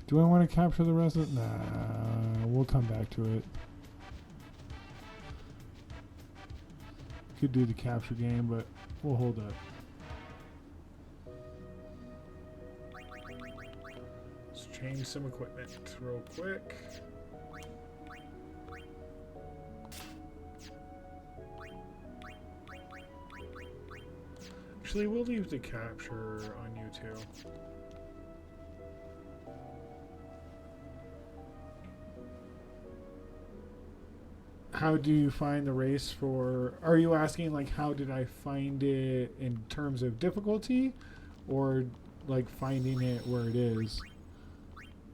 Do I want to capture the rest of it? Nah, we'll come back to it. Could do the capture game, but we'll hold up. Let's change some equipment real quick. Actually, we'll leave the capture on you too. How do you find the race for... Are you asking, like, how did I find it in terms of difficulty? Or, like, finding it where it is?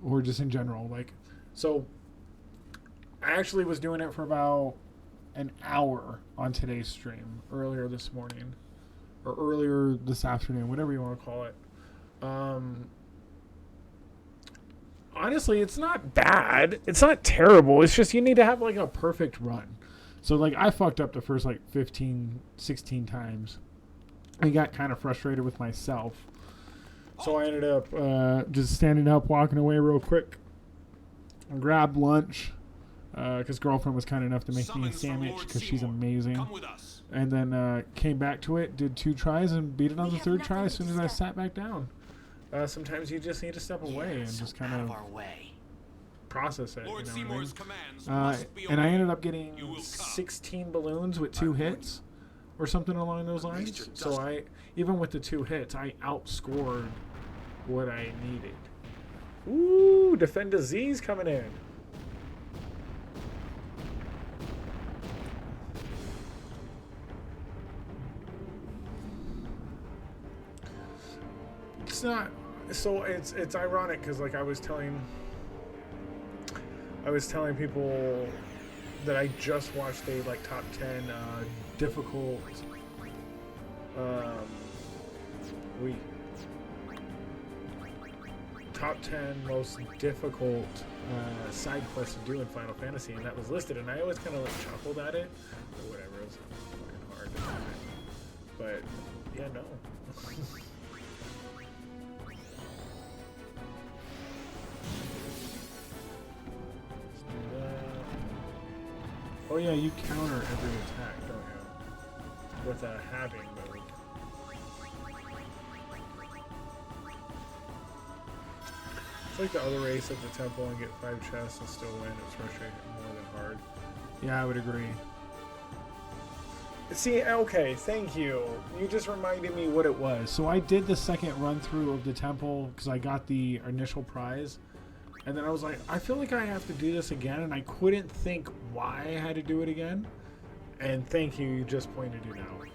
Or just in general? Like, so, I actually was doing it for about an hour on today's stream. Earlier this morning. Or earlier this afternoon. Whatever you want to call it. Honestly, it's not bad. It's not terrible. It's just you need to have, like, a perfect run. So, like, I fucked up the first, like, 15, 16 times. I got kind of frustrated with myself. So I ended up just standing up, walking away real quick. And grabbed lunch. Because girlfriend was kind enough to make me a sandwich because she's amazing. And then came back to it, did 2 tries, and beat it on the 3rd try as soon as I sat back down. Sometimes you just need to step away and just kind of process it. You know what I mean? And I ended up getting 16 balloons with 2 hits or something along those lines. So I, even with the 2 hits, I outscored what I needed. Ooh, Defend Disease coming in. It's not... So it's ironic because, like, I was telling people that I just watched a, like, top 10 difficult top 10 most difficult side quests to do in Final Fantasy, and that was listed, and I always kind of, like, chuckled at it or whatever. It was fucking hard to do it. But yeah, no. Oh yeah, you counter every attack, don't you? With a halving mode. It's like the other race at the temple and get 5 chests and still win. It's frustrating more than hard. Yeah, I would agree. See, okay, thank you. You just reminded me what it was. So I did the second run through of the temple because I got the initial prize. And then I was like, I feel like I have to do this again, and I couldn't think why I had to do it again. And thank you, you just pointed it out.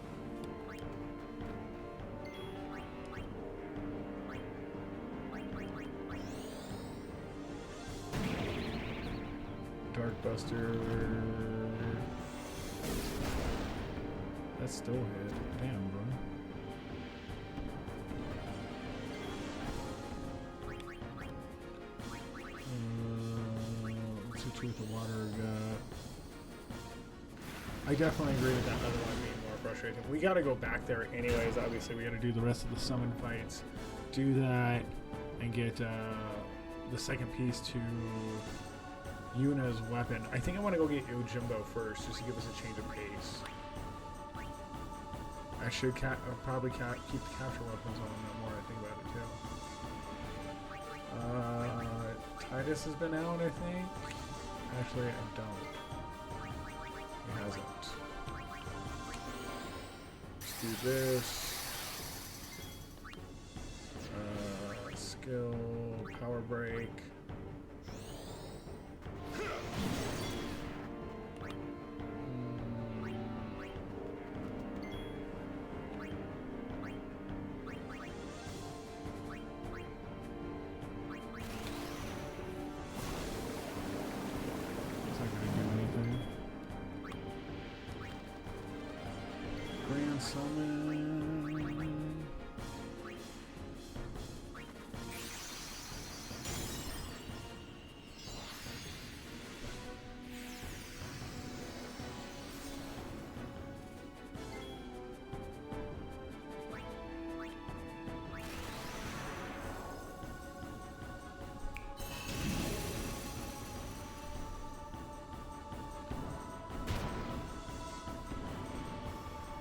Darkbuster. That still hit. Damn, bro. With the water I definitely agree with that other one being more frustrating. We gotta go back there anyways. Obviously we gotta do the rest of the summon fights, do that, and get the second piece to Yuna's weapon. I think I want to go get Yojimbo first just to give us a change of pace. I should probably keep the capture weapons on the more I think about it too. Titus has been out, I think. Actually, I don't. He hasn't. Let's do this. Skill, power break.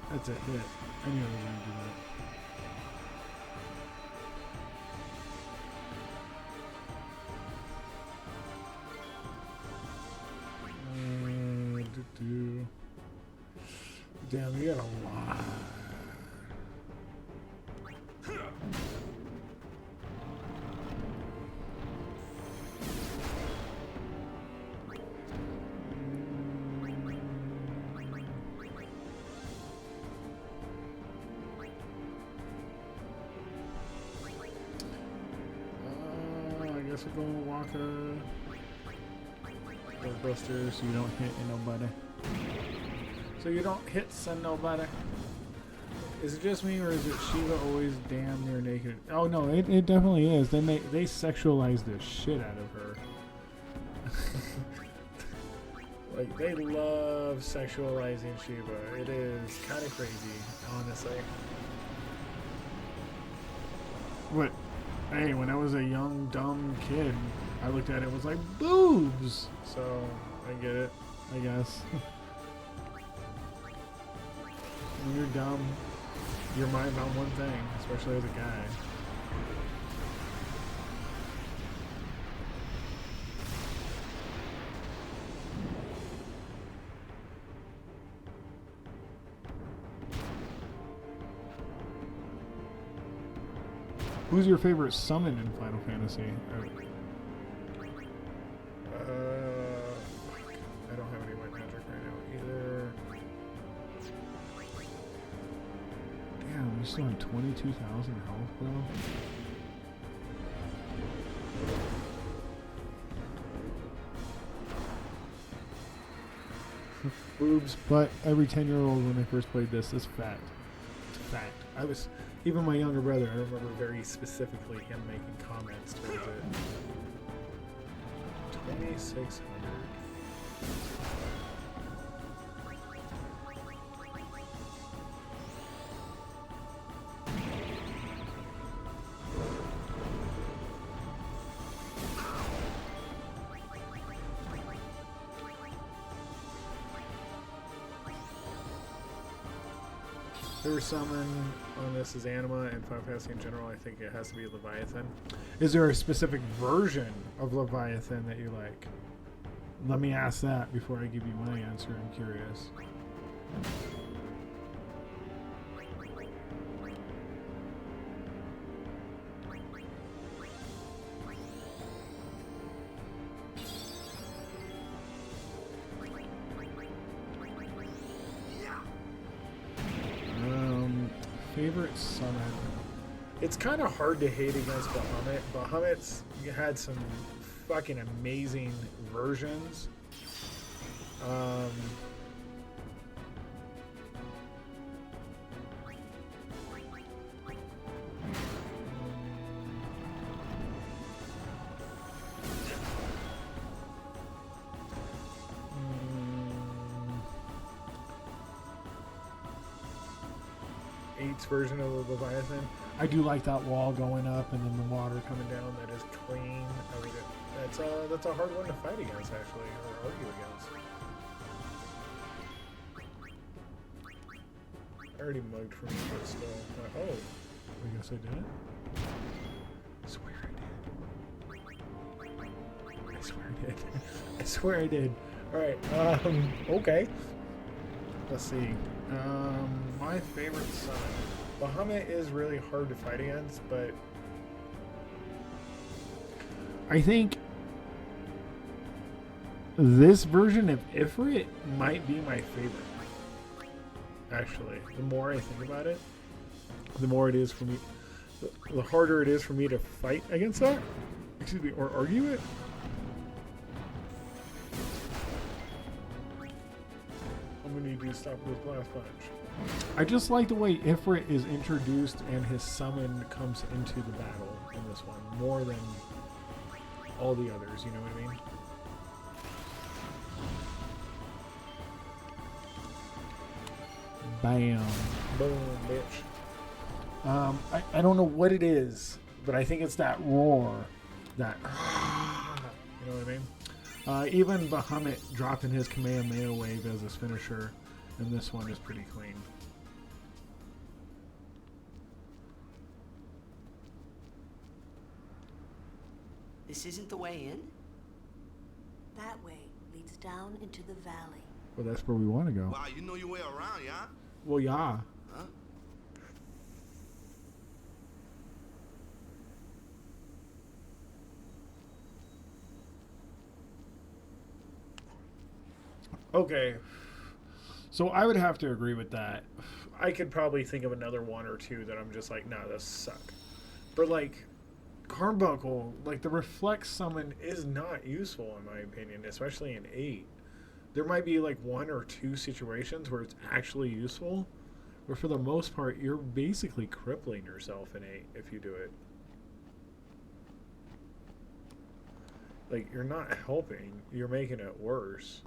That's a hit. I knew I was going to do that. Damn, you got a lot. I guess we're going to walk a buster so you don't hit nobody. So you don't hit send nobody. Is it just me or is it Shiva always damn near naked? Oh no, it definitely is. They sexualize the shit out of her. Like they love sexualizing Shiva. It is kind of crazy, honestly. What? Hey, when I was a young dumb kid, I looked at it and was like boobs. So I get it, I guess. When you're dumb, your mind's on one thing, especially as a guy. Who's your favorite summon in Final Fantasy? I don't have any white magic right now either. Damn, you're still at 22,000 health, bro. Boobs, but every 10-year-old when they first played this is fact. It's a fact. Even my younger brother, I remember very specifically him making comments towards it. 2,600. Favorite summon on this is Anima, and Final Fantasy in general, I think it has to be Leviathan. Is there a specific version of Leviathan that you like? Let me ask that before I give you my answer. I'm curious. Favorite summon. It's kind of hard to hate against Bahamut. Bahamut's had some fucking amazing versions. Version of the Leviathan. I do like that wall going up and then the water coming down. That is clean. That's a hard one to fight against, actually, or argue against. I already mugged from you, but still. Oh, I guess I did. I swear I did. I swear I did. I swear I did. All right. Okay. Let's see. My favorite summon. Bahamut is really hard to fight against, but I think this version of Ifrit might be my favorite. Actually, the more I think about it, the more it is for me, the harder it is for me to fight against that. Excuse me, or argue it. I'm gonna need you to stop with blast punch. I just like the way Ifrit is introduced and his summon comes into the battle in this one more than all the others, you know what I mean? Bam. Boom, bitch. I don't know what it is, but I think it's that roar. That, you know what I mean? Even Bahamut dropping his Kamehameha wave as his finisher, and this one is pretty clean. This isn't the way in? That way leads down into the valley. Well, that's where we want to go. Wow, you know your way around, yeah? Well, yeah. Huh? Okay. So I would have to agree with that. I could probably think of another one or two that I'm just like, nah, those suck. But like, Carbuncle, like the Reflect Summon is not useful in my opinion, especially in 8. There might be like one or two situations where it's actually useful, but for the most part, you're basically crippling yourself in 8 if you do it. Like, you're not helping, you're making it worse.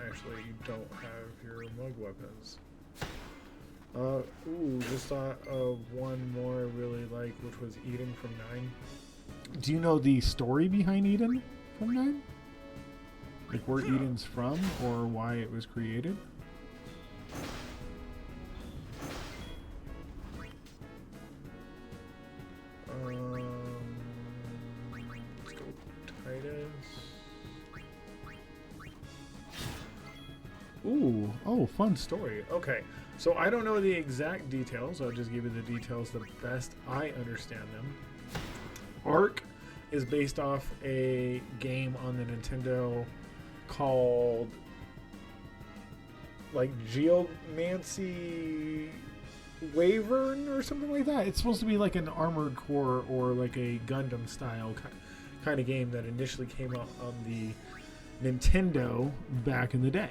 Actually, you don't have your mug weapons. Ooh, just thought of one more I really like, which was Eden from 9. Do you know the story behind Eden from 9? Like where Eden's from or why it was created? Let's go Titus. Ooh, oh, fun story. Okay, so I don't know the exact details. I'll just give you the details the best I understand them. Arc is based off a game on the Nintendo called like Geomancy Wyvern or something like that. It's supposed to be like an Armored Core or like a Gundam style kind of game that initially came out on the Nintendo back in the day.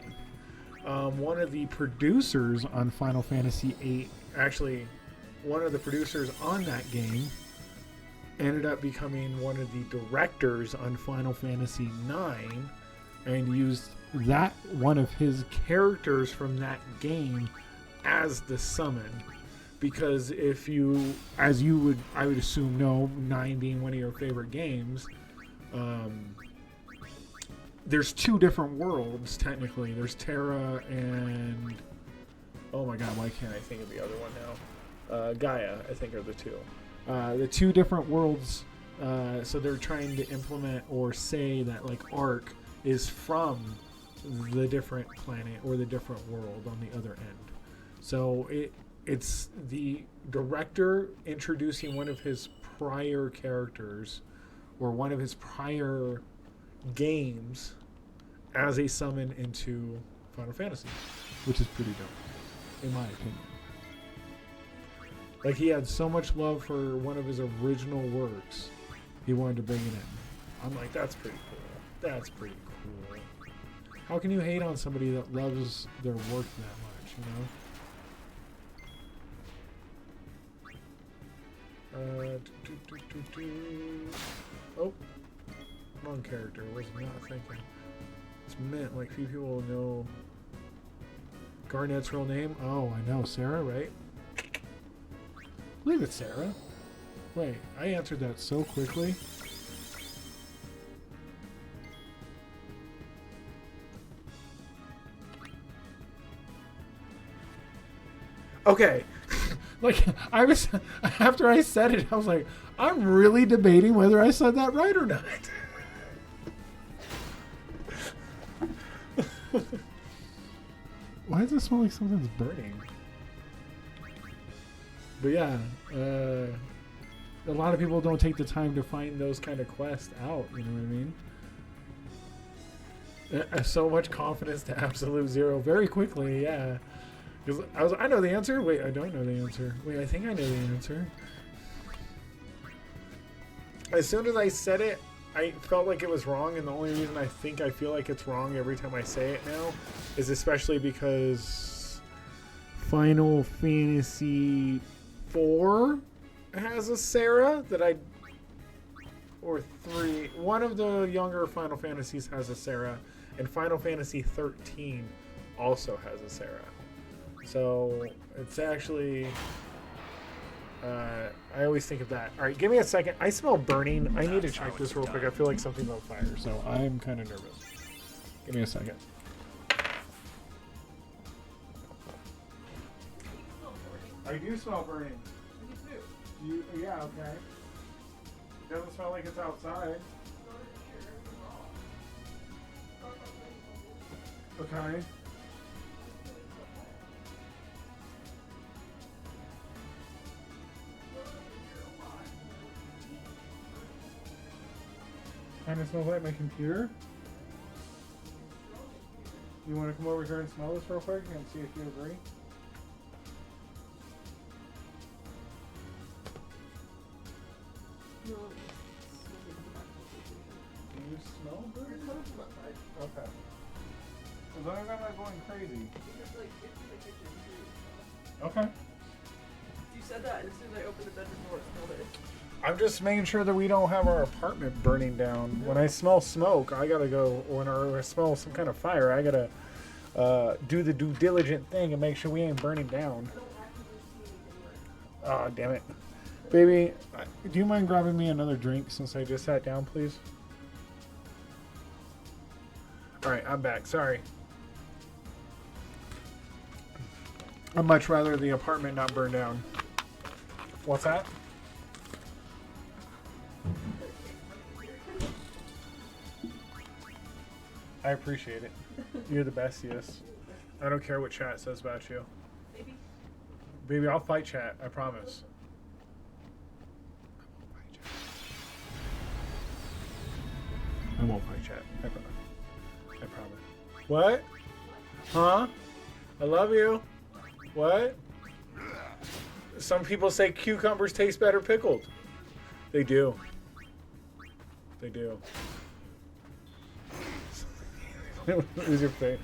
One of the producers on Final Fantasy VIII, actually, one of the producers on that game ended up becoming one of the directors on Final Fantasy IX and used that one of his characters from that game as the summon. Because if you, as you would, I would assume, know, 9 being one of your favorite games, there's 2 different worlds, technically. There's Terra and... Oh my god, why can't I think of the other one now? Gaia, I think, are the 2. The 2 different worlds, so they're trying to implement or say that, like, Arc is from the different planet or the different world on the other end. So it's the director introducing one of his prior characters or one of his prior games as a summon into Final Fantasy, which is pretty dope, in my opinion. Like, he had so much love for one of his original works, he wanted to bring it in. I'm like, that's pretty cool. That's pretty cool. How can you hate on somebody that loves their work that much, you know? Oh. Wrong character. Was not thinking. It's meant like few people know Garnet's real name. Oh, I know. Sarah, right? I believe it's Sarah. Wait, I answered that so quickly. Okay. Like, I was, after I said it, I was like, I'm really debating whether I said that right or not. Why does it smell like something's burning? But yeah, a lot of people don't take the time to find those kind of quests out, you know what I mean? So much confidence to absolute zero very quickly, yeah. Because I know the answer. Wait, I don't know the answer. Wait, I think I know the answer. As soon as I said it, I felt like it was wrong, and the only reason I think I feel like it's wrong every time I say it now is especially because Final Fantasy IV has a Sarah that I... Or 3. One of the younger Final Fantasies has a Sarah, and Final Fantasy 13 also has a Sarah. So it's actually I always think of that. All right, give me a second. I smell burning. I need to check this real quick. I feel like something's on fire, so I'm kind of nervous. Give me a second. I do smell burning. You, yeah, okay. It doesn't smell like it's outside. Okay. Kind of smells like my computer. You want to come over here and smell this real quick and see if you agree? No. Do you smell good? Okay. As long as I'm not going crazy. Okay. You said that, and as soon as I opened the bedroom door, it smelled it. I'm just making sure that we don't have our apartment burning down. When I smell smoke, I gotta go. When I smell some kind of fire, I gotta do the due diligent thing and make sure we ain't burning down. Oh, damn it. Baby, do you mind grabbing me another drink since I just sat down, please? Alright, I'm back. Sorry. I'd much rather the apartment not burn down. What's that? I appreciate it. You're the bestiest. I don't care what chat says about you. Maybe. Baby, I'll fight chat. I promise. I won't fight chat. I promise. I promise. What? Huh? I love you. What? Some people say cucumbers taste better pickled. They do. They do. Who's your favorite?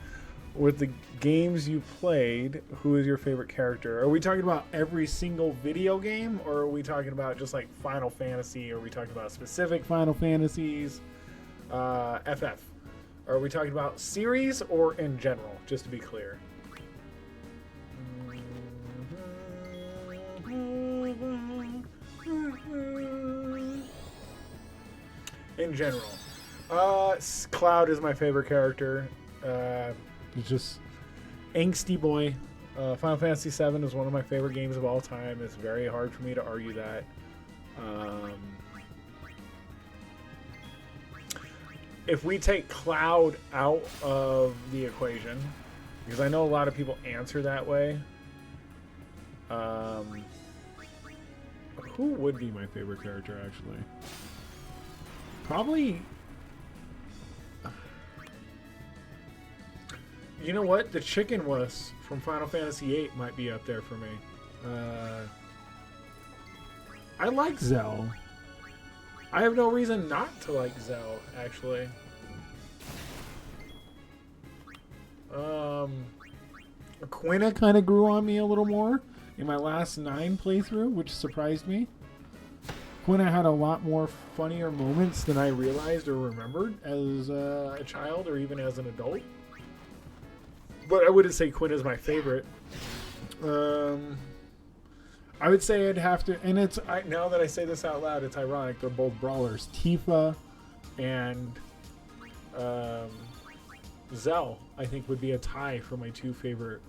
With the games you played, who is your favorite character? Are we talking about every single video game, or are we talking about just like Final Fantasy? Are we talking about specific Final Fantasies? FF. Are we talking about series or in general? Just to be clear. In general. Cloud is my favorite character. He's just angsty boy. Final Fantasy VII is one of my favorite games of all time. It's very hard for me to argue that. If we take Cloud out of the equation, because I know a lot of people answer that way, who would be my favorite character, actually? Probably... You know what? The chicken wuss from Final Fantasy VIII might be up there for me. I like Zell. I have no reason not to like Zell, actually. Quina kind of grew on me a little more in my last 9 playthrough, which surprised me. Quina had a lot more funnier moments than I realized or remembered as a child or even as an adult. But I wouldn't say Quinn is my favorite. I would say I'd have to, and it's now that I say this out loud, it's ironic. They're both brawlers. Tifa and Zell, I think, would be a tie for my 2 favorite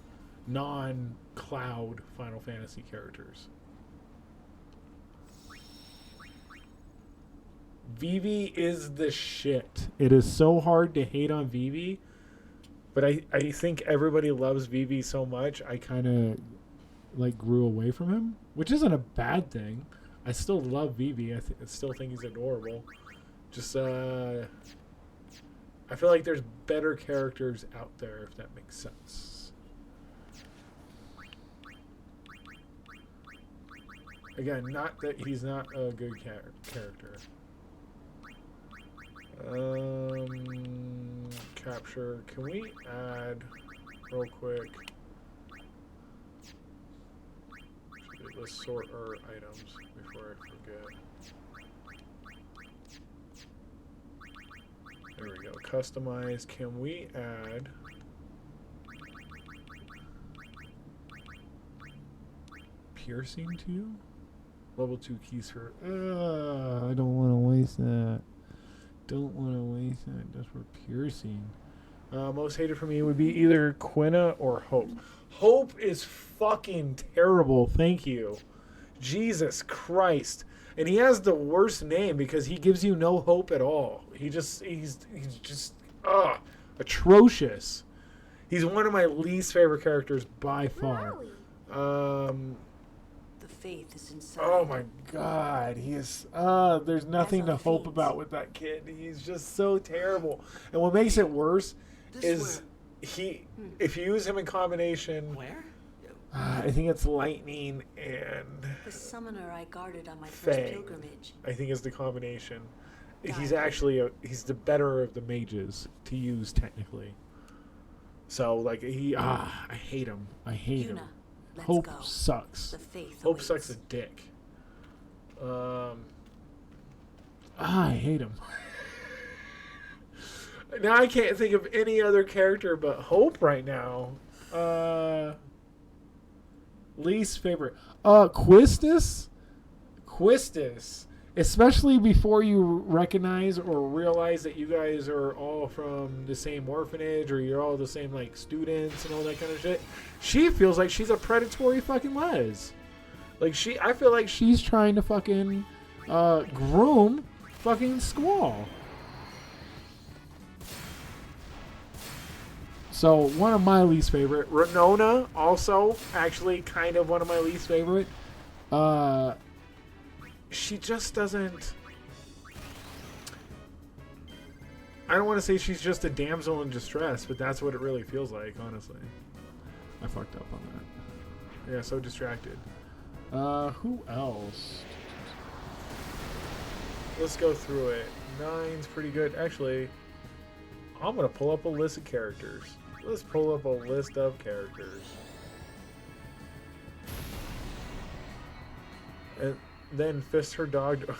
non-Cloud Final Fantasy characters. Vivi is the shit. It is so hard to hate on Vivi. But I think everybody loves Vivi so much, I kind of like grew away from him, which isn't a bad thing. I still love Vivi. I still think he's adorable. Just I feel like there's better characters out there, if that makes sense. Again, not that he's not a good character. Capture. Can we add real quick? Let's sort our items before I forget. There we go. Customize. Can we add piercing to you? Level 2 keys for... I don't want to waste that. Don't want to waste that just for piercing. Most hated for me would be either Quina or Hope. Hope is fucking terrible. Thank you. Jesus Christ. And he has the worst name because he gives you no hope at all. He's just atrocious. He's one of my least favorite characters by far. The faith is inside. Oh my God, he is. There's nothing to hope about with that kid. He's just so terrible. And what makes it worse is if you use him in combination. Where? I think it's lightning and The summoner I guarded on my Fang. first pilgrimage. I think is the combination. He's Died. actually he's the better of the mages to use technically. So like I hate him. I hate him. Yuna, let's Hope go. sucks. The faith Hope awaits. sucks a dick. I hate him. Now I can't think of any other character but Hope right now. Least favorite. Quistis. Especially before you recognize or realize that you guys are all from the same orphanage or you're all the same like students and all that kind of shit. She feels like she's a predatory fucking les. Like I feel like she's trying to fucking groom fucking Squall. So one of my least favorite. Renona also actually kind of one of my least favorite. She just doesn't. I don't want to say she's just a damsel in distress, but that's what it really feels like, honestly. I fucked up on that. Yeah, so distracted. Who else? Let's go through it. 9's pretty good. Actually, I'm going to pull up a list of characters. Let's pull up a list of characters. And then fist her dog.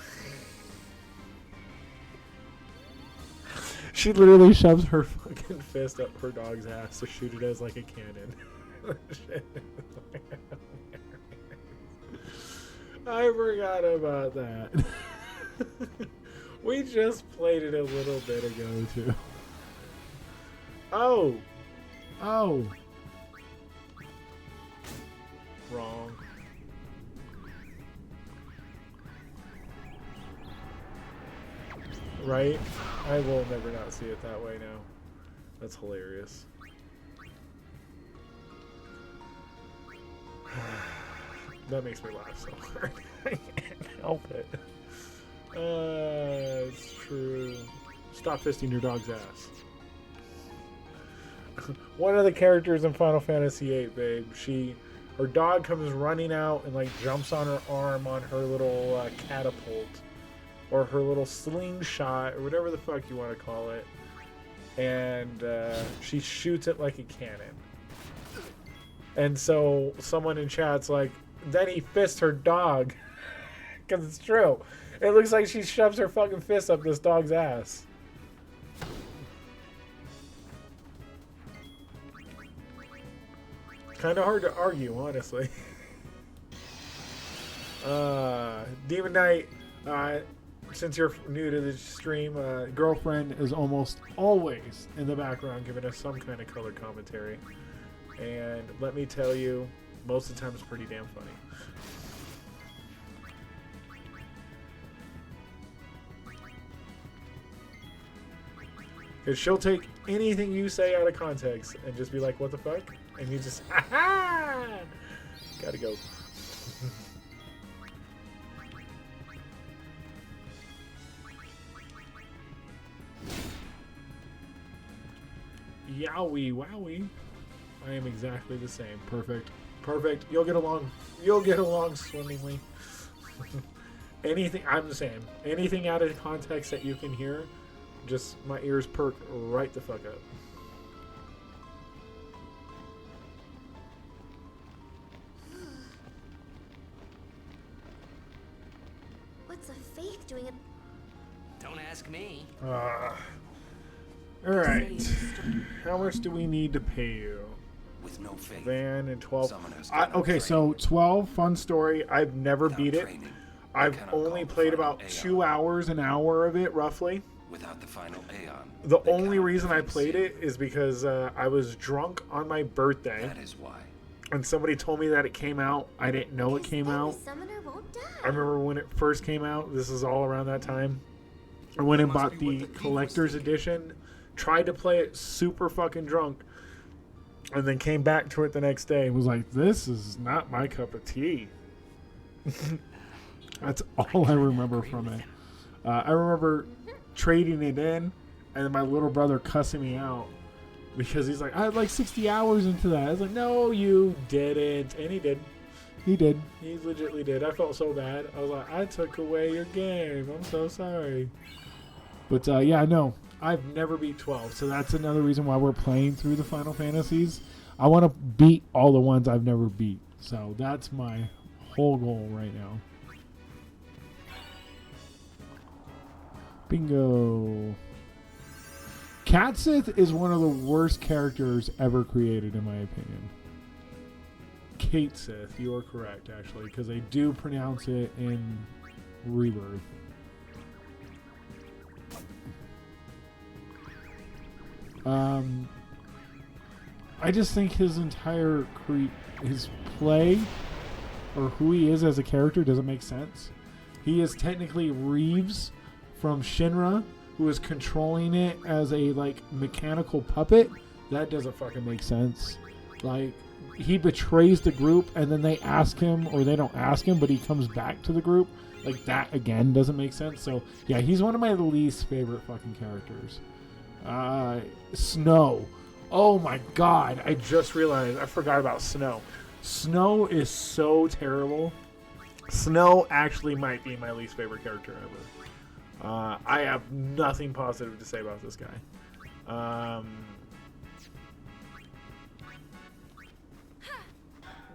She literally shoves her fucking fist up her dog's ass to shoot it as like a cannon. I forgot about that. We just played it a little bit ago too. Oh. Wrong. Right? I will never not see it that way now. That's hilarious. That makes me laugh so hard. I can't help it. It's true. Stop fisting your dog's ass. One of the characters in Final Fantasy VIII, babe, her dog comes running out and like jumps on her arm on her little catapult or her little slingshot or whatever the fuck you want to call it, and she shoots it like a cannon. And so someone in chat's like, then he fists her dog, because it's true. It looks like she shoves her fucking fist up this dog's ass. Kind of hard to argue, honestly. Demon Knight, since you're new to the stream, girlfriend is almost always in the background giving us some kind of color commentary. And let me tell you, most of the time it's pretty damn funny. Because she'll take anything you say out of context and just be like, what the fuck? And you just, ha. Gotta go. Yowie, wowie. I am exactly the same. Perfect. Perfect. You'll get along. You'll get along swimmingly. Anything, I'm the same. Anything out of context that you can hear, just my ears perk right the fuck up. What's a faith doing it? Don't ask me. Alright. How much do we need to pay you? With no faith. Van and 12. Someone has got no Okay, so training. 12, fun story. I've never Without beat it. training, I've cannot only call the played final about Aeon 2 hours, an hour of it, roughly. Without the final Aeon, The they only cannot reason I defeat played Sin. it is because I was drunk on my birthday, That is why. and somebody told me that it came out. I didn't know it came out. I remember when it first came out. This is all around that time. I went and bought the collector's edition, tried to play it super fucking drunk, and then came back to it the next day and was like, this is not my cup of tea. That's all I remember from it. I remember trading it in, and then my little brother cussing me out because he's like, I had like 60 hours into that. I was like, no, you didn't. And he did. He did. He legitimately did. I felt so bad. I was like, I took away your game. I'm so sorry. But yeah, no, I've never beat 12. So that's another reason why we're playing through the Final Fantasies. I want to beat all the ones I've never beat. So that's my whole goal right now. Bingo. Katsith is one of the worst characters ever created, in my opinion. Kate Sith, you are correct, actually, because they do pronounce it in Rebirth. I just think his entire his play, or who he is as a character, doesn't make sense. He is technically Reeves from Shinra, who is controlling it as a like mechanical puppet. That doesn't fucking make sense. Like, he betrays the group and then they ask him, or they don't ask him, but he comes back to the group. Like, that again doesn't make sense. So yeah, he's one of my least favorite fucking characters. Snow. Oh my god, I just realized I forgot about Snow. Snow is so terrible. Snow actually might be my least favorite character ever. I have nothing positive to say about this guy.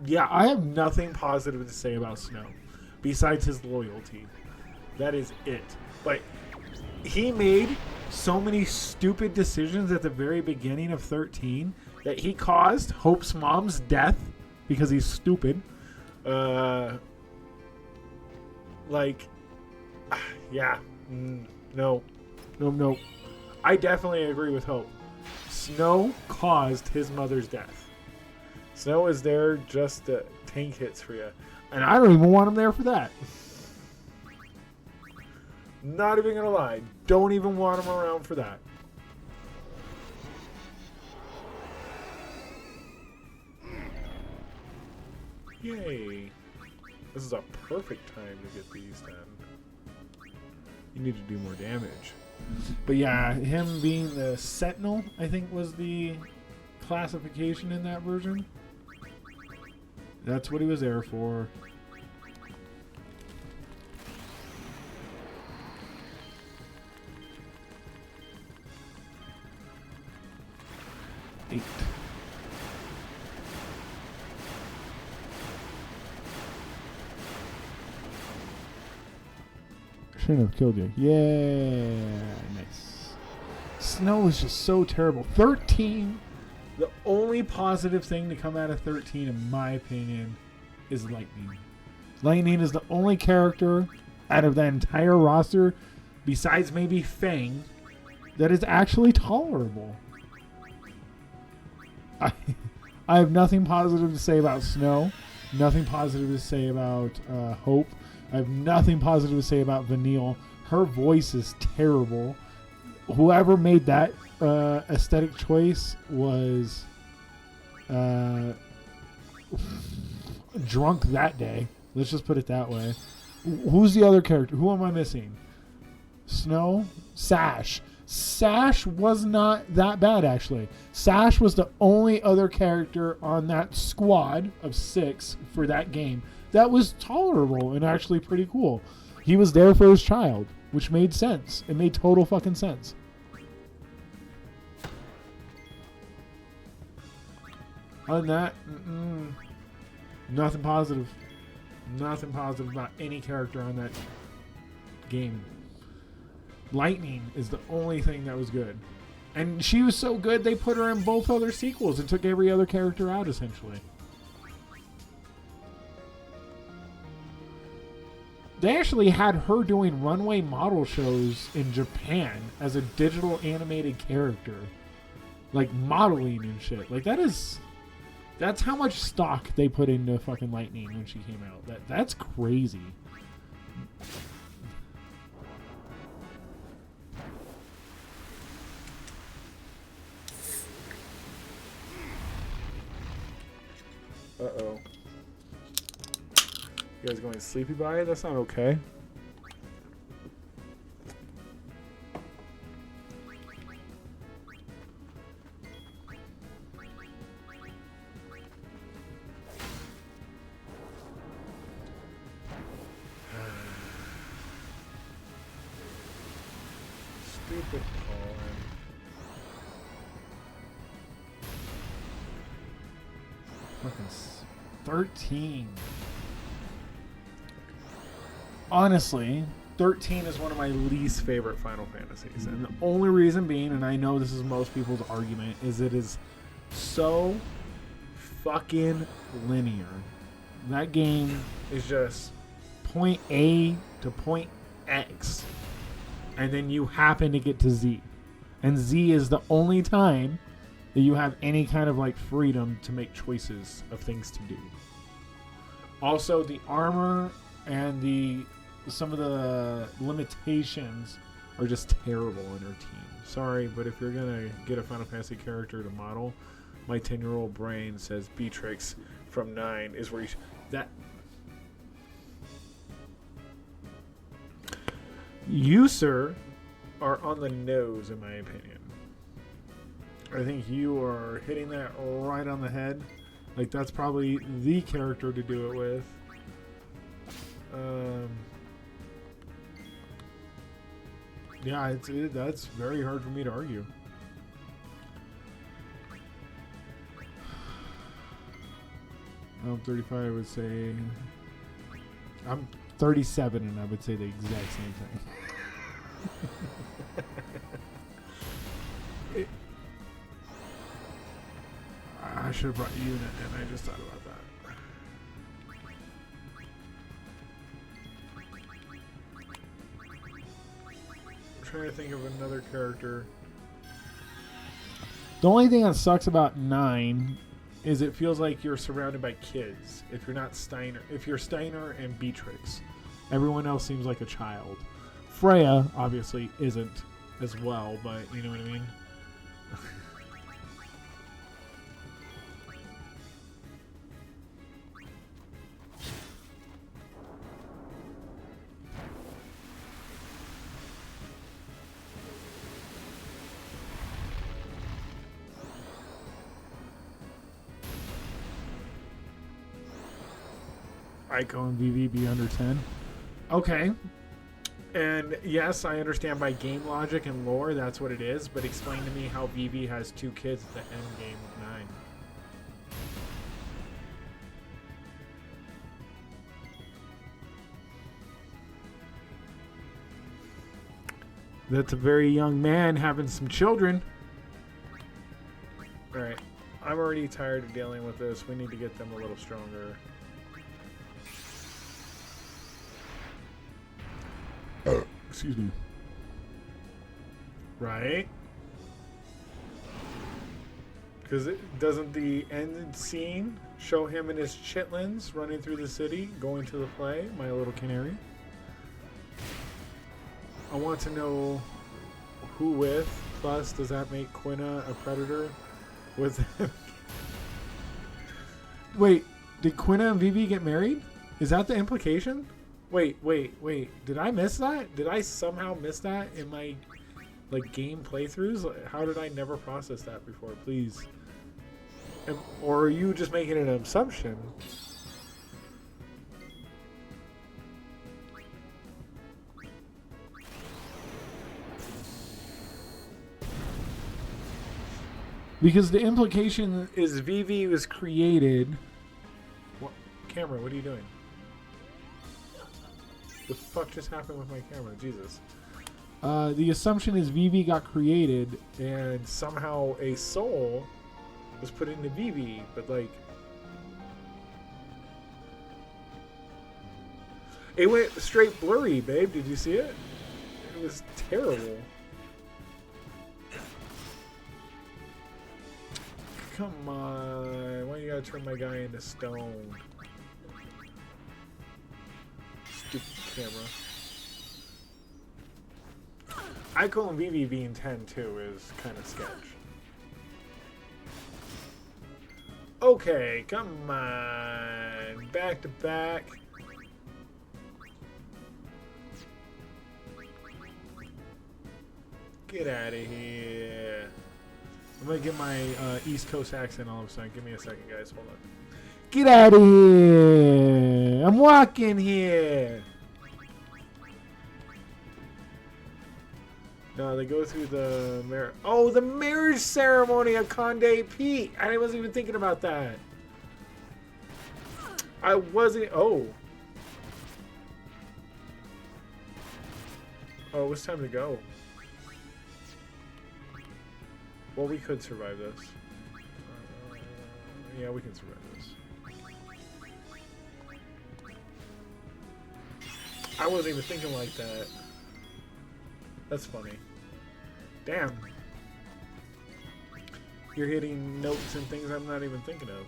Yeah, I have nothing positive to say about Snow besides his loyalty. That is it. But he made so many stupid decisions at the very beginning of 13 that he caused Hope's mom's death because he's stupid. Yeah. No. I definitely agree with Hope. Snow caused his mother's death. Snow is there just to tank hits for you. And I don't even want him there for that. Not even gonna lie. Don't even want him around for that. Yay. This is a perfect time to get these done. You need to do more damage. But yeah, him being the Sentinel, I think, was the classification in that version. That's what he was there for. Eight. Shouldn't have killed you. Yeah, nice. Snow is just so terrible. 13. The only positive thing to come out of 13, in my opinion, is Lightning. Lightning is the only character out of the entire roster, besides maybe Fang, that is actually tolerable. I have nothing positive to say about Snow. Nothing positive to say about Hope. I have nothing positive to say about Vanille. Her voice is terrible. Whoever made that aesthetic choice was drunk that day. Let's just put it that way. Who's the other character? Who am I missing? Snow? Sash. Sash was not that bad, actually. Sash was the only other character on that squad of 6 for that game that was tolerable and actually pretty cool. He was there for his child, which made sense. It made total fucking sense. Other than that, nothing positive. Nothing positive about any character on that game. Lightning is the only thing that was good. And she was so good, they put her in both other sequels and took every other character out, essentially. They actually had her doing runway model shows in Japan as a digital animated character. Like modeling and shit. Like that's how much stock they put into fucking Lightning when she came out. That's crazy. Uh-oh. You guys going sleepy by it? That's not okay. Stupid Colin. Fucking 13. Honestly, 13 is one of my least favorite Final Fantasies. And the only reason being, and I know this is most people's argument, is it is so fucking linear. That game is just point A to point X. And then you happen to get to Z. And Z is the only time that you have any kind of like freedom to make choices of things to do. Also, the armor and some of the limitations are just terrible in her team. Sorry, but if you're gonna get a Final Fantasy character to model, my 10-year-old brain says Beatrix from 9 is where you You, sir, are on the nose, in my opinion. I think you are hitting that right on the head. Like, that's probably the character to do it with. Yeah, that's very hard for me to argue. I'm 35, I would say. I'm 37, and I would say the exact same thing. I should have brought you in, and I just thought about that. I'm trying to think of another character. The only thing that sucks about 9 is it feels like you're surrounded by kids. If you're not Steiner, if you're Steiner and Beatrix, everyone else seems like a child. Freya obviously isn't as well, but you know what I mean? Ico and VV be under 10. Okay. And yes, I understand by game logic and lore that's what it is, but explain to me how VV has 2 kids at the end game of 9. That's a very young man having some children. Alright. I'm already tired of dealing with this. We need to get them a little stronger. Excuse me. Right? Because doesn't the end scene show him and his chitlins running through the city, going to the play, My Little Canary? I want to know who with, plus does that make Quina a predator? With Wait, did Quina and Vivi get married? Is that the implication? Wait. Did I miss that? Did I somehow miss that in my game playthroughs? How did I never process that before? Please. Or are you just making an assumption? Because the implication is VV was created. What? Camera, what are you doing? The fuck just happened with my camera? Jesus. The assumption is VV got created and somehow a soul was put into VV, but like... It went straight blurry, babe. Did you see it? It was terrible. Come on. Why you gotta turn my guy into stone? Stupid camera. Ico and Vivi being 10 too is kind of sketch. Okay, come on. Back to back. Get out of here. I'm gonna get my East Coast accent all of a sudden. Give me a second, guys. Hold on. Get out of here. I'm walking here. No, they go through the marriage. Oh, the marriage ceremony of Conde Pete. I wasn't even thinking about that. I wasn't. Oh. Oh, it's time to go. Well, we could survive this. Yeah, we can survive this. I wasn't even thinking like that. That's funny. Damn. You're hitting notes and things I'm not even thinking of.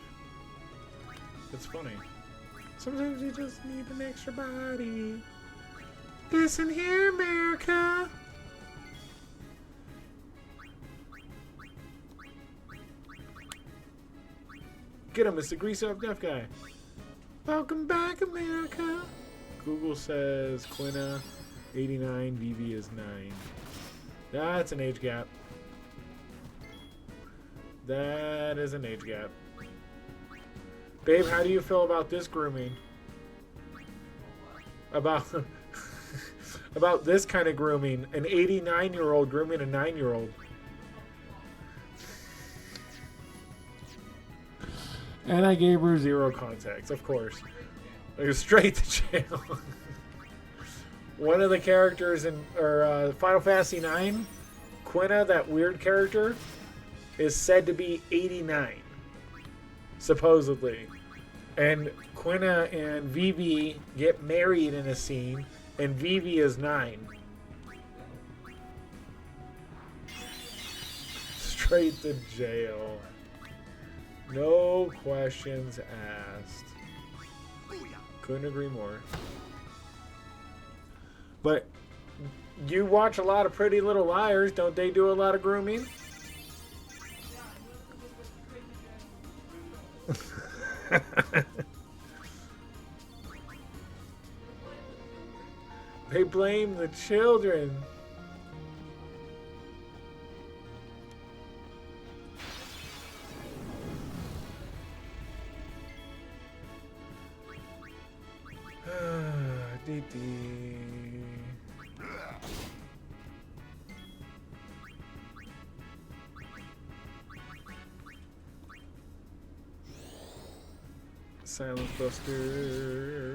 It's funny. Sometimes you just need an extra body. Listen here, America. Get him, it's the grease-up deaf guy. Welcome back, America. Google says Quina 89, Vivi is 9. That's an age gap. That is an age gap. Babe, how do you feel about this grooming? About about this kind of grooming. An 89-year-old grooming a 9-year-old. And I gave her 0 context, of course. Like straight to jail. One of the characters in Final Fantasy IX, Quina, that weird character, is said to be 89, supposedly. And Quina and Vivi get married in a scene, and Vivi is 9. Straight to jail. No questions asked. Couldn't agree more. But you watch a lot of Pretty Little Liars. Don't they do a lot of grooming? They blame the children. Silence Buster.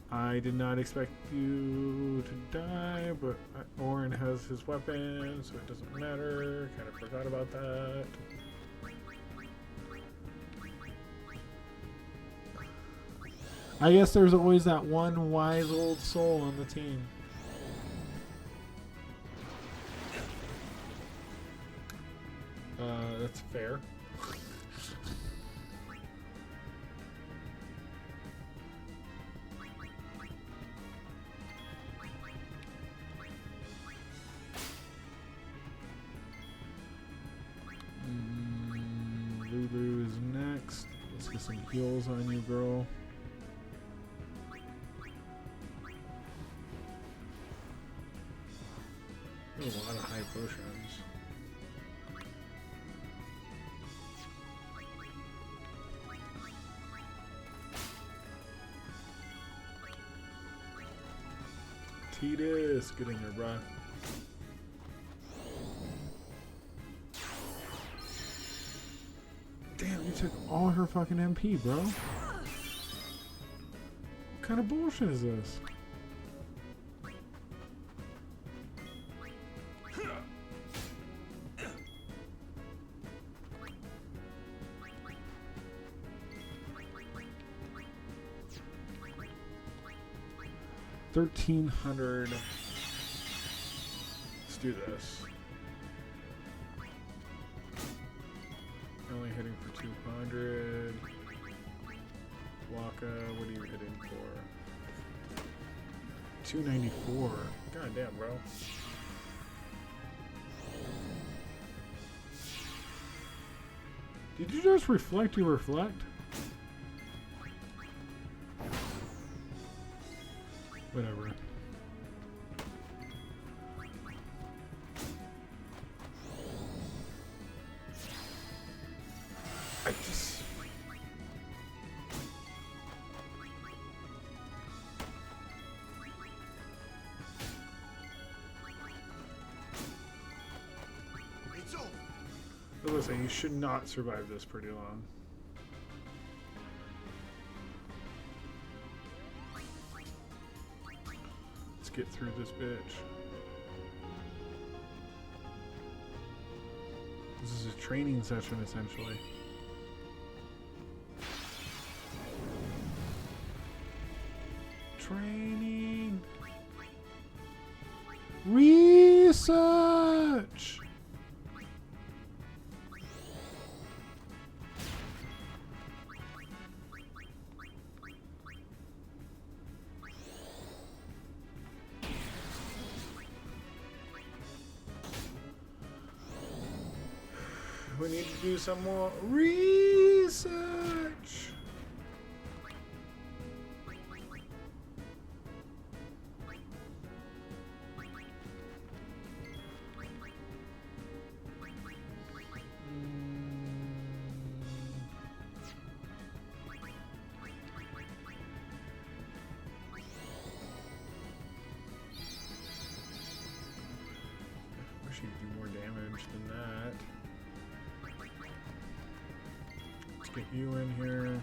I did not expect you to die, but Orin has his weapon, so it doesn't matter. Kind of forgot about that. I guess there's always that one wise old soul on the team. That's fair. Lulu is next. Let's get some heals on you, girl. There's a lot of high potions. Titus, get in there, bro. Damn, you took all her fucking MP, bro. What kind of bullshit is this? 1,300. Let's do this. Only hitting for 200. Waka, what are you hitting for? 294. God damn, bro. Did you just reflect your reflect? Whatever. I just... But listen, you should not survive this pretty long. Let's get through this bitch. This is a training session, essentially. Training. Research. We need to do some more research. Wish you could do more damage than that. Let's get you in here.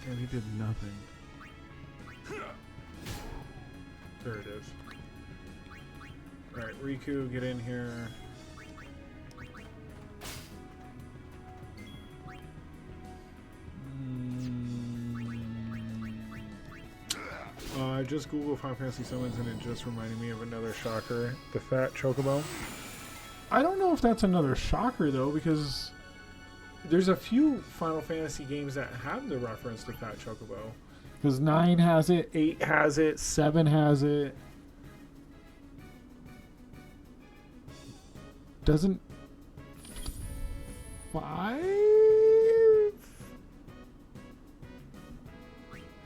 Damn, he did nothing. There it is. Alright, Riku, get in here. I just Googled Final Fantasy summons and it just reminded me of another shocker, the Fat Chocobo. I don't know if that's another shocker though, because there's a few Final Fantasy games that have the reference to Fat Chocobo. Because 9 has it, 8 has it, 7 has it. Doesn't 5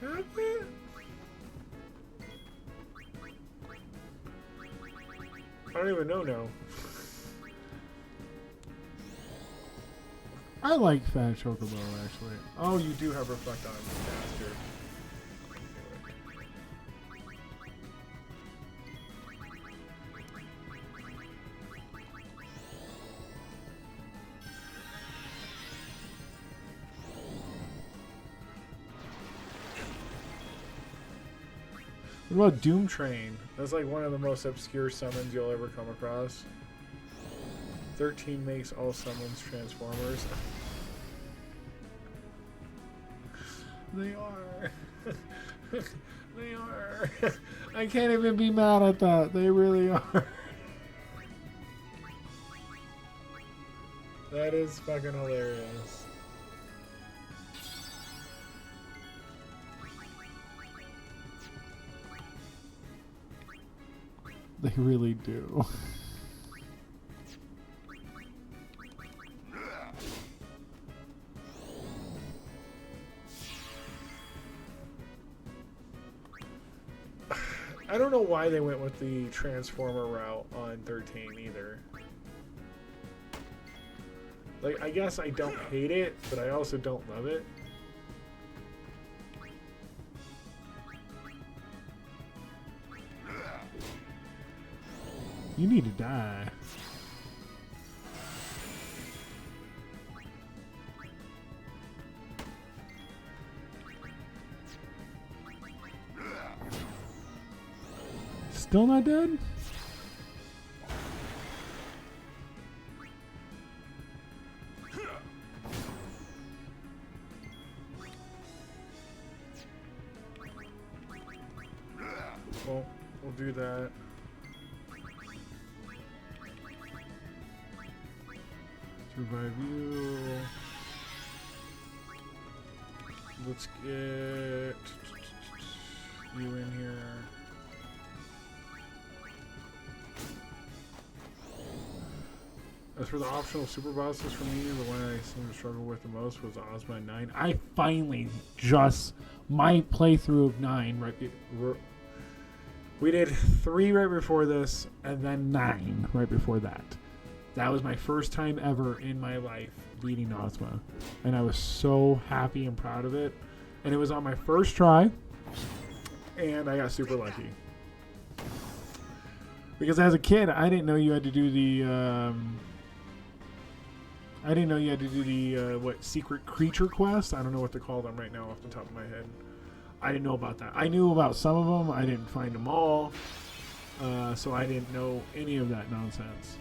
have it? I don't even know now. I like Fat Chocobo actually. Oh, you do have Reflect on Bastard. What about Doom Train? That's like one of the most obscure summons you'll ever come across. 13 makes all summons Transformers. They are. They are. I can't even be mad at that. They really are. That is fucking hilarious. They really do. I don't know why they went with the Transformer route on 13 either. Like, I guess I don't hate it, but I also don't love it. You need to die. Still not dead? Revive you. Let's get you in here. As for the optional super bosses for me, the one I seem to struggle with the most was Ozma 9. I finally just, my playthrough of 9, we did 3 right before this, and then 9 right before that. That was my first time ever in my life beating Ozma. And I was so happy and proud of it. And it was on my first try, and I got super lucky. Because as a kid, I didn't know you had to do the... what, secret creature quest? I don't know what to call them right now off the top of my head. I didn't know about that. I knew about some of them. I didn't find them all. So I didn't know any of that nonsense.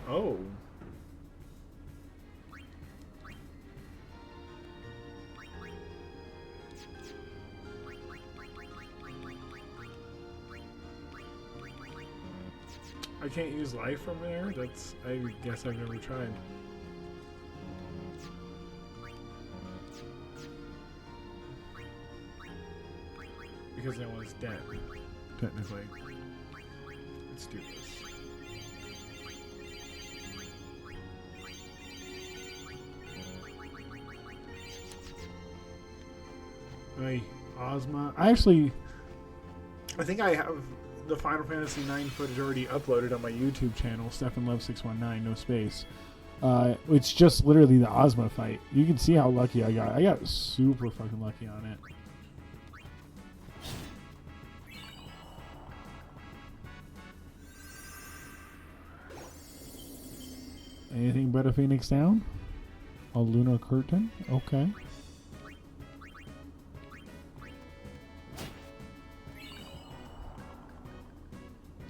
Oh. I can't use life from there? That's, I guess I've never tried. Because that one's dead, technically. Let's do this. Hey, Ozma. I think I have the Final Fantasy IX footage already uploaded on my YouTube channel, StefanLove619, no space. It's just literally the Ozma fight. You can see how lucky I got. I got super fucking lucky on it. Anything but a Phoenix down? A lunar curtain? Okay.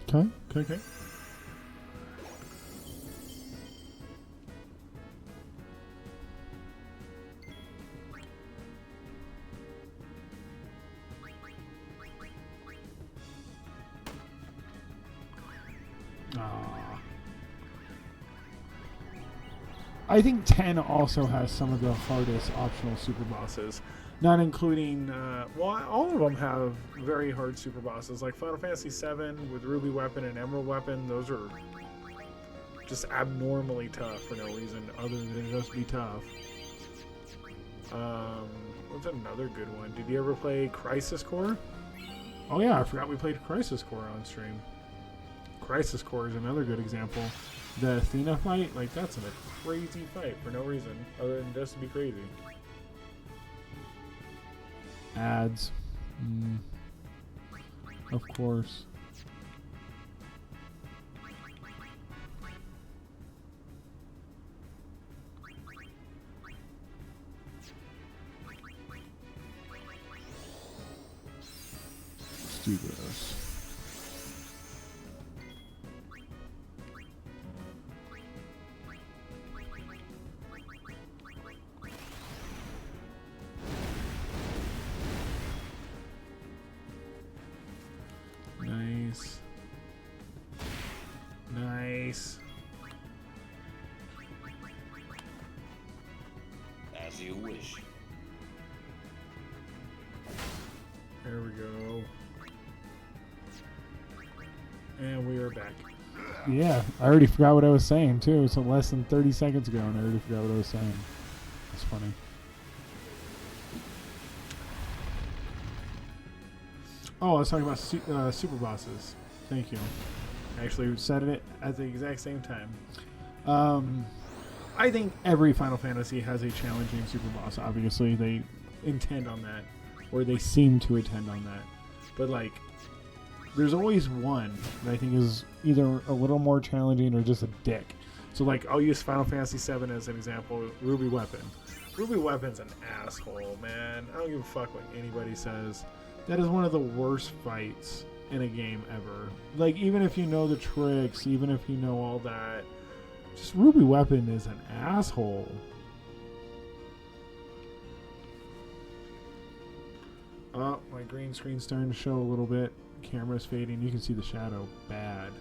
Okay. I think 10 also has some of the hardest optional super bosses. Not including, well, all of them have very hard super bosses. Like Final Fantasy VII with Ruby Weapon and Emerald Weapon, those are just abnormally tough for no reason other than just be tough. What's another good one? Did you ever play Crisis Core? Oh yeah, I forgot we played Crisis Core on stream. Crisis Core is another good example. The Athena fight, like that's a crazy fight for no reason other than just to be crazy. Ads. Of course. Let's do this. Nice. As you wish. There we go. And we are back. Yeah, I already forgot what I was saying too. It's less than 30 seconds ago and I already forgot what I was saying. That's funny. Oh, I was talking about super bosses. Thank you. I actually said it at the exact same time. I think every Final Fantasy has a challenging super boss. Obviously, they intend on that, or they seem to intend on that. But like, there's always one that I think is either a little more challenging or just a dick. So like, I'll use Final Fantasy VII as an example. Ruby Weapon. Ruby Weapon's an asshole, man. I don't give a fuck what anybody says. That is one of the worst fights in a game ever. Like, even if you know the tricks, even if you know all that, just Ruby Weapon is an asshole. Oh, my green screen's starting to show a little bit. Camera's fading. You can see the shadow. Bad.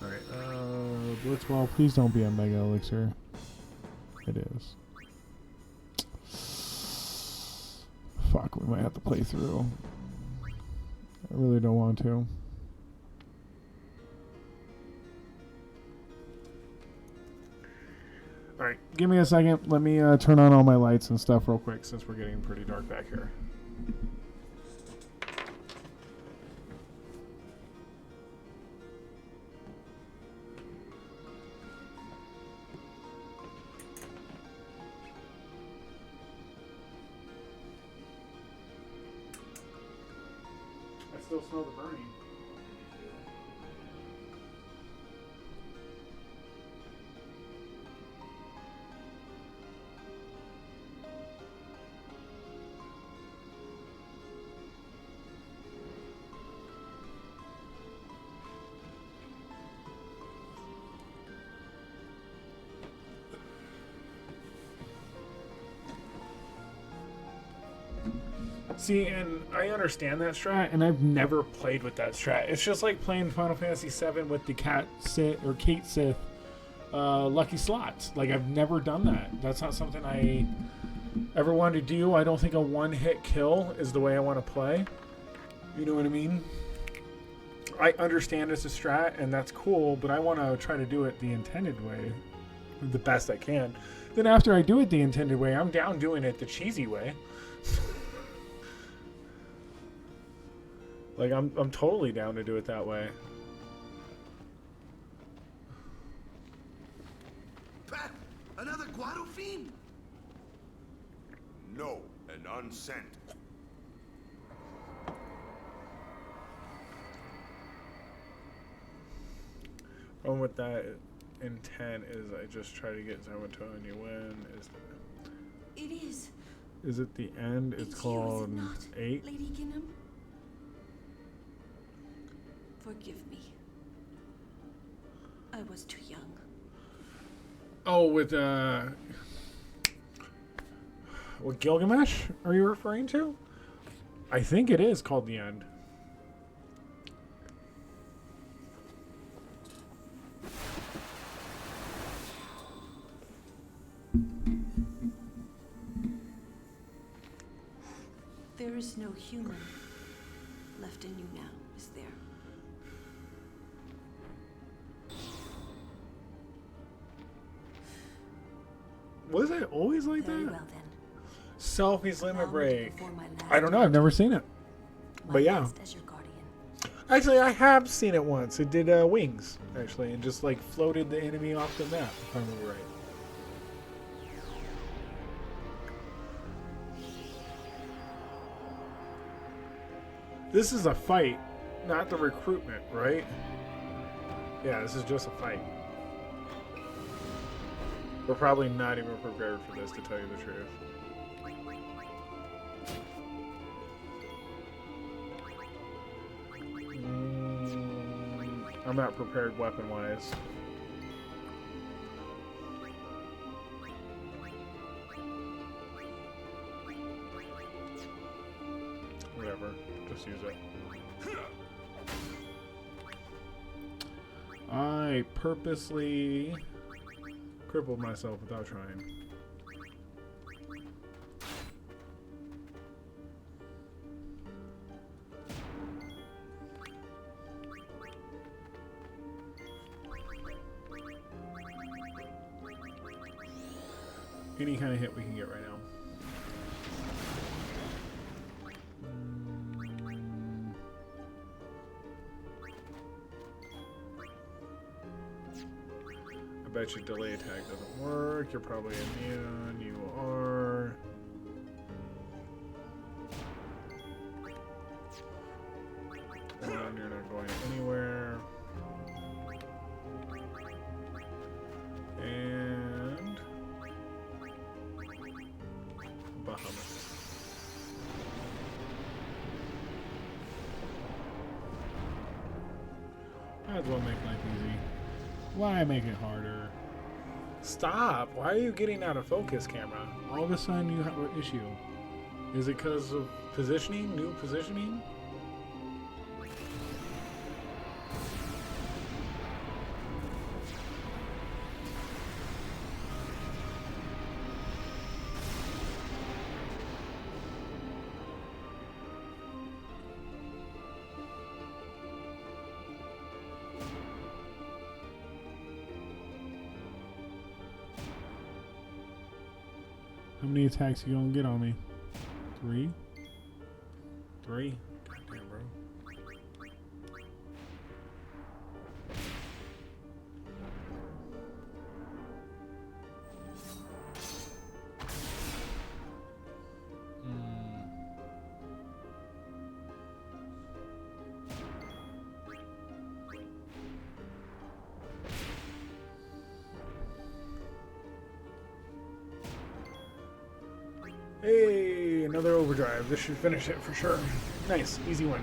Alright, Blitzball, please don't be a Mega Elixir. It is. Fuck, we might have to play through. I really don't want to. Alright, give me a second. Let me turn on all my lights and stuff real quick since we're getting pretty dark back here. I still smell the burning. See, and I understand that strat, and I've never played with that strat. It's just like playing Final Fantasy VII with the Kate Sith lucky slots. Like, I've never done that. That's not something I ever wanted to do. I don't think a one-hit kill is the way I want to play. You know what I mean? I understand it's a strat, and that's cool, but I want to try to do it the intended way, the best I can. Then after I do it the intended way, I'm down doing it the cheesy way. Like, I'm totally down to do it that way. Pat, another Guado fiend? No, an unsent. Problem with that intent is I just try to get Zomato and you win. It is. Is it the end? It's called you, is it not, 8. Lady Ginham? Forgive me. I was too young. Oh, with Gilgamesh? Are you referring to? I think it is called the end. There is no human left in you now, is there? Was it always like Very that? well then. Selfie's Allow limit me to break. perform my last I don't know. I've never seen it. my But yeah. last as your guardian. Actually, I have seen it once. It did wings, actually, and just like floated the enemy off the map, if I remember right. This is a fight, not the recruitment, right? Yeah, this is just a fight. We're probably not even prepared for this, to tell you the truth. I'm not prepared weapon-wise. Whatever, just use it. I purposely crippled myself without trying. Any kind of hit we can get right now. I bet you delay attack doesn't work. You're probably immune. You are. And you're not going anywhere. And Bahamut. Might as well make life easy. Why make it harder? Stop! Why are you getting out of focus, camera? All of a sudden you have an issue. Is it because of positioning? New positioning? How many attacks you gonna get on me? 3? 3? Goddamn, bro. Hey, another overdrive. This should finish it for sure. Nice, easy one.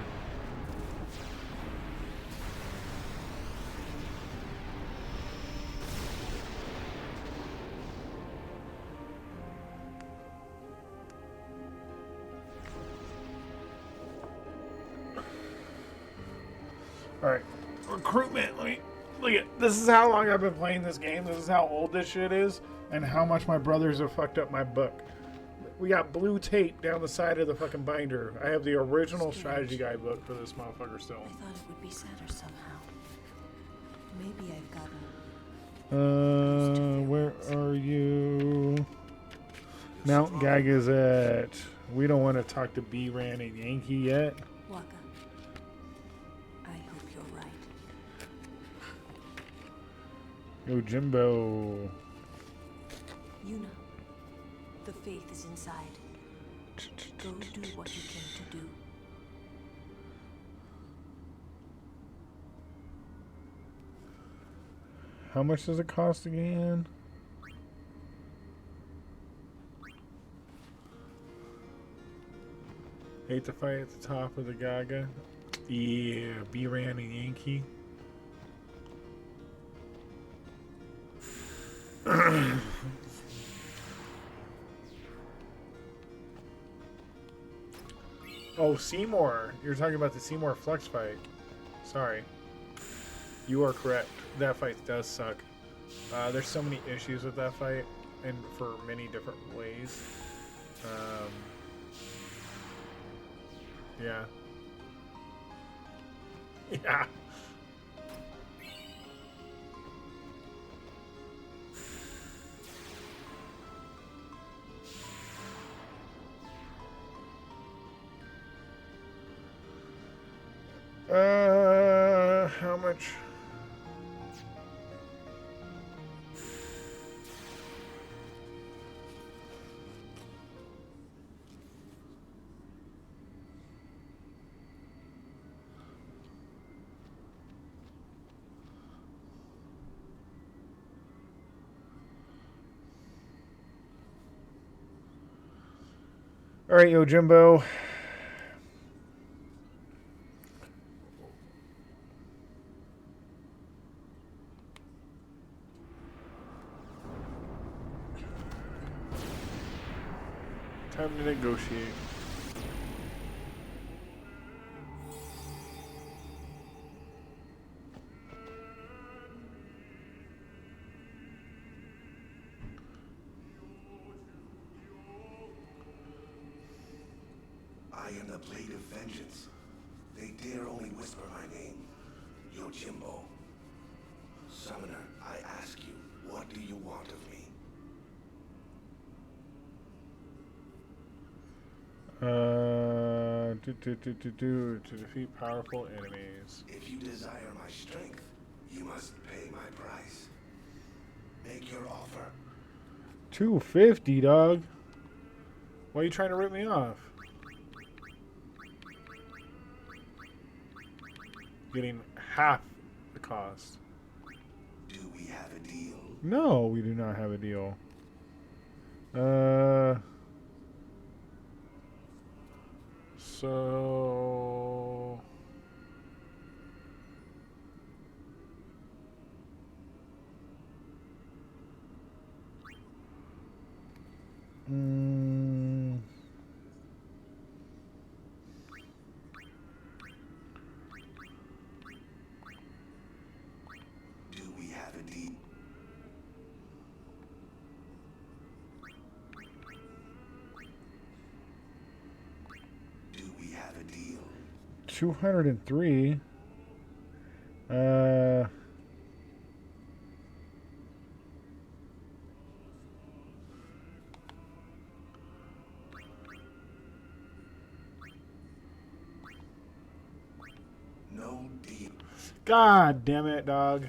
Alright, recruitment. Let me look at this. Is how long I've been playing this game. This is how old this shit is, and how much my brothers have fucked up my book. We got blue tape down the side of the fucking binder. I have the original strategy guide book for this motherfucker still. I thought it would be sadder somehow. Maybe I've gotten... Where are you? Mount Gagazet. We don't want to talk to B-Ran and Yankee yet. Waka. I hope you're right. Yojimbo. You know, the faith is inside. Go do what you came to do. How much does it cost again? Hate to fight at the top of the Gaga. Yeah, B-Ran and Yankee. Oh, Seymour. You're talking about the Seymour Flux fight. Sorry. You are correct. That fight does suck. There's so many issues with that fight, and for many different ways. Yeah. Yeah. How much? All right, Yojimbo. Time to negotiate. I am the blade of vengeance. They dare only whisper my name. Yojimbo. Summoner, I ask you, what do you want of me? To defeat powerful enemies. If you desire my strength, you must pay my price. Make your offer. 250, dog. Why are you trying to rip me off? Getting half the cost. Do we have a deal? No, we do not have a deal. So 203. No deal. God damn it, dog.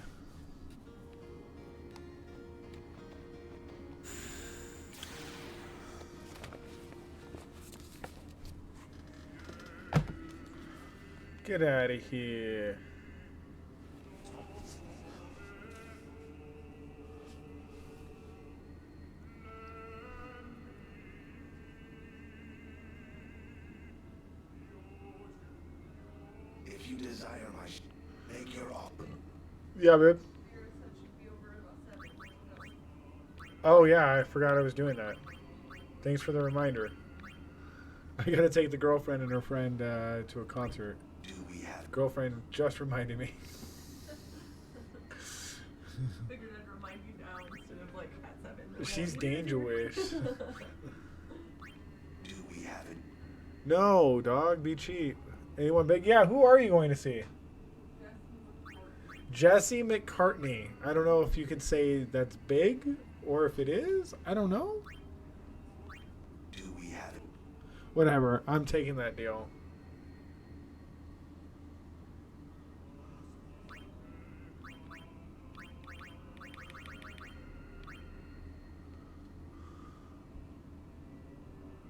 Get out of here. If you desire my make your offer. Yeah, babe. Your son should be over in about 7 minutes. Oh, yeah, I forgot I was doing that. Thanks for the reminder. I gotta take the girlfriend and her friend to a concert. Do we have Girlfriend just reminded me. Figured I'd remind you now instead of like at 7. She's dangerous. do we have it? No, dog, be cheap. Anyone big? Yeah, who are you going to see? Jesse McCartney. I don't know if you could say that's big or if it is. I don't know. Do we have it? Whatever. I'm taking that deal.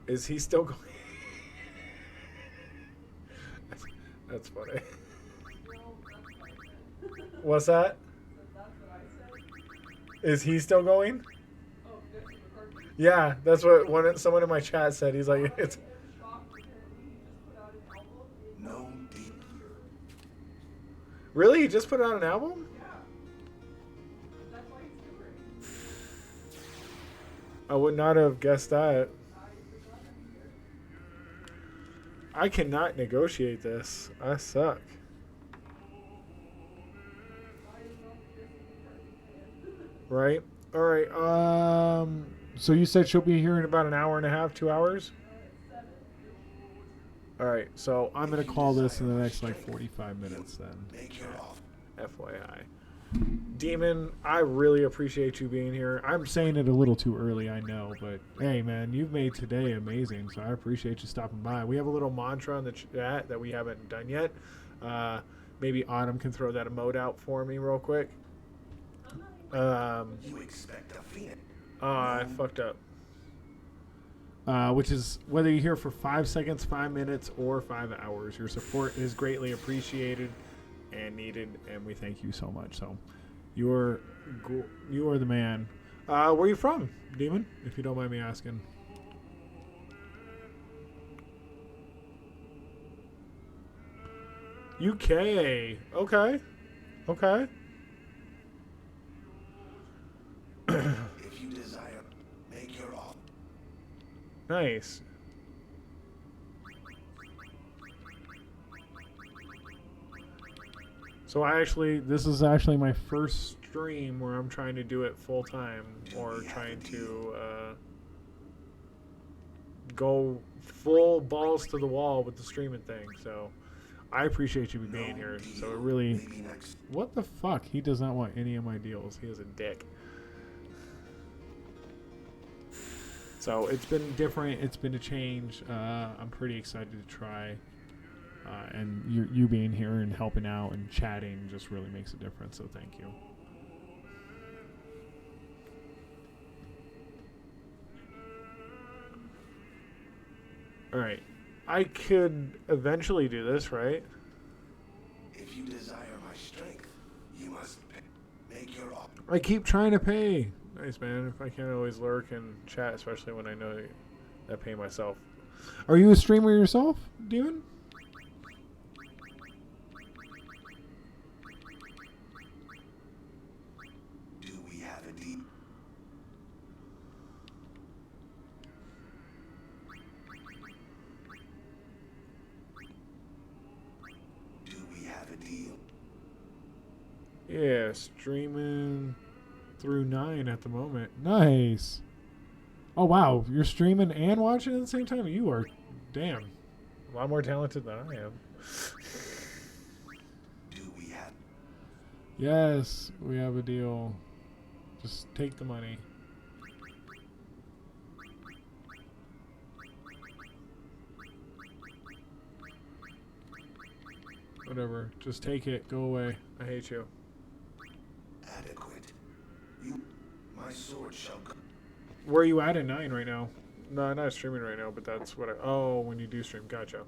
Is he still going? That's funny. What's that? That's what I said. Is he still going? Oh, Jesse McCarthy. Yeah, that's what someone in my chat said. He's like, it's I'm shocked apparently he just put out an album in No deal. really. He just put out an album. yeah. That's why he's touring. I would not have guessed that. I was not happy here. I cannot negotiate this. I suck. I am not a Jesse McCarthy fan. Right. All right. So you said she'll be here in about an hour and a half, 2 hours. It's 7. All right. So I'm gonna call this in the next like 45 minutes then. Make your offer. FYI. Demon, I really appreciate you being here. I'm saying it a little too early, I know, but hey, man, you've made today amazing, so I appreciate you stopping by. We have a little mantra in the chat that we haven't done yet. Maybe Autumn can throw that emote out for me real quick. You expect a phoenix. I fucked up. Which is whether you're here for 5 seconds, 5 minutes, or 5 hours. Your support is greatly appreciated and needed, and we thank you so much. So, you are the man. Where are you from, Demon? If you don't mind me asking. UK. Okay. Okay. If you desire, make your offer. Nice. So this is actually my first stream where I'm trying to do it full time, or trying to go full balls to the wall with the streaming thing. So I appreciate you being here. So it really, Maybe next. what the fuck? He does not want any of my deals. He is a dick. So it's been different. It's been a change. I'm pretty excited to try. And you being here and helping out and chatting just really makes a difference. So thank you. All right. I could eventually do this, right? If you desire my strength, you must pay. Make your offer. I keep trying to pay. Nice, man. If I can't always lurk and chat, especially when I know I pay myself. Are you a streamer yourself, Demon? Do we have a deal? Do we have a deal? Yeah, streaming through 9 at the moment. Nice. Oh, wow. You're streaming and watching at the same time? You are, damn, a lot more talented than I am. Do we have... Yes, we have a deal. Just take the money. Whatever. Just take it. Go away. I hate you. adequate? You... My sword shall go... Where are you at 9 right now? No, I'm not streaming right now, but that's what I... Oh, when you do stream. Gotcha.